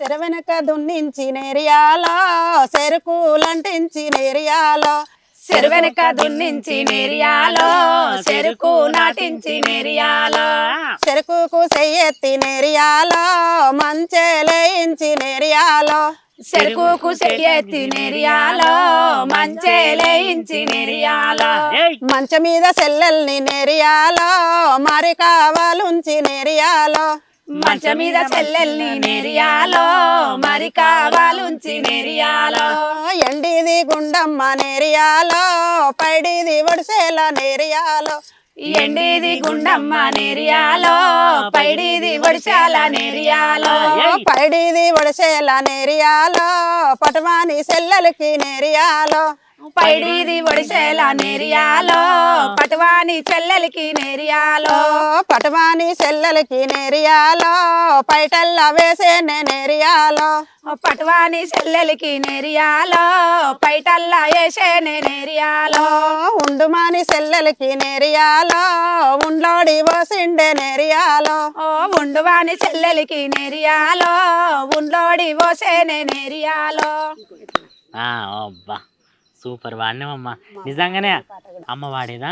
చెరవెనక దున్నించి నేరియాలో చెరుకులంటించి నేరియాలో చెరువెనక దున్నించి నేరియాలో చెరుకు నాటించి నేరియాలో చెరుకుకు చెయ్యెత్తి నేరియాలో మంచెలేయించి నేరియాలో చెరుకుకు చెయ్యెత్తి నేరియాలో మంచెలేయించి నేరియాలో మంచ మీద సెల్లెల్ని నేరియాలో మరి కావాలుంచి నేరియాలో మంచ మీద చెల్లెల్ని నేరియాలో మరి కావాలుంచి నేరియాలో ఎండిది గుండమ్మ నేరియాలో పైడిది ఒడిసేల నేరియాలో ఎండిది గుండమ్మ నేరియాలో పైడిది ఒడిశాల నేరియాలో పైడిది ఒడిసేల నేరియాలో పటవాని సెల్లెలకి నేరియాలో పైడిది ఒడిశాల నేరియాలో పటవాని చెల్లెలికి నేరియాలో పటవాని సెల్లెలకి నేరియాలో పైటల్ల వేసేనే నేరియాలో పటవాని చెల్లెలికి నేరియాలో పైటల్లా వేసేనే నేరియాలో ఉండుమాని సెల్లెలకి నేరియాలో ఉండ్లోడి పోసిండే నేరియాలో ఉండువాని చెల్లెలికి నేరియాలో ఉండ్లోడి పోసేనే నేరియాలో అబ్బా సూపర్ వాడినామమ్మా నిజంగానే అమ్మ వాడేదా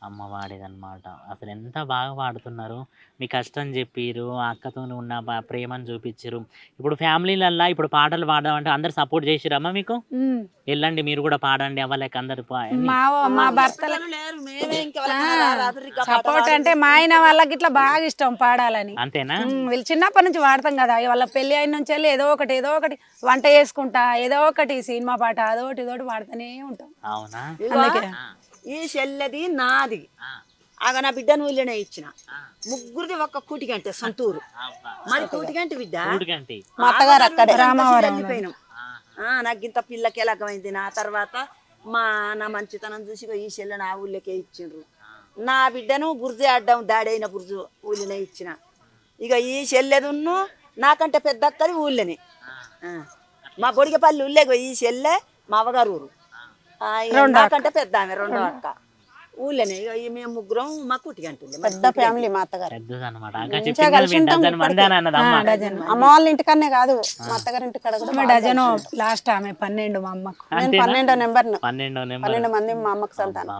అమ్మ వాడేదన్నమాట అసలు ఎంత బాగా పాడుతున్నారు మీ కష్టం చెప్పిరు అక్కతో ఉన్న ప్రేమను చూపించారు ఇప్పుడు ఫ్యామిలీలల్లా ఇప్పుడు పాటలు పాడదామంటే అందరు సపోర్ట్ చేసిరమ్మా మీకు వెళ్ళండి మీరు కూడా పాడండి అవ్వలేక అందరు మా భర్తల సపోర్ట్ అంటే మా ఆయన వాళ్ళకి ఇట్లా బాగా ఇష్టం పాడాలని అంతేనా వీళ్ళు చిన్నప్పటి నుంచి వాడతాం కదా వాళ్ళ పెళ్లి అయిన నుంచి వెళ్ళి ఏదో ఒకటి వంట చేసుకుంటా ఏదో ఒకటి సినిమా పాట అదొకటి ఇదోటి పాడుతూనే ఉంటాం. అవునా అందుకే ఈ చెల్లెది నాది ఆగ నా బిడ్డను ఊళ్ళోనే ఇచ్చిన ముగ్గురిది ఒక్క కూటిగంటే సొంతూరు మరి కూటిగంటి బిడ్డ మా అత్తగారు అక్కడే రామవరం వెళ్ళిపోయినాం. నాకు ఇంత పిల్లకి ఎలాగమైంది నా తర్వాత నా మంచితనం చూసి ఈ చెల్లెని ఆ ఊళ్ళోకే ఇచ్చిండ్రు. నా బిడ్డను బుర్జి అడ్డం దాడైన బుర్జు ఊళ్ళోనే ఇచ్చిన. ఇక ఈ చెల్లెదున్ను నాకంటే పెద్ద అక్కది ఊళ్ళోనే మా బొడిగపల్లి ఊళ్ళే ఈ చెల్లె మా అవ్వగారు ఊరు నాకంటే పెద్ద ఆమె రెండో అక్క ఊళ్ళోనే. ఇక మేము ముగ్గురం మా కూటిగంటుంది పెద్ద ఫ్యామిలీ మా అత్తగారు అమ్మ వాళ్ళ ఇంటికన్నే కాదు మా అత్తగారి ఇంటికాడ కూడా డజను లాస్ట్ ఆమె 12 మా అమ్మకు 12వ నెంబర్ 12 12 మంది మా అమ్మకు సంతానం.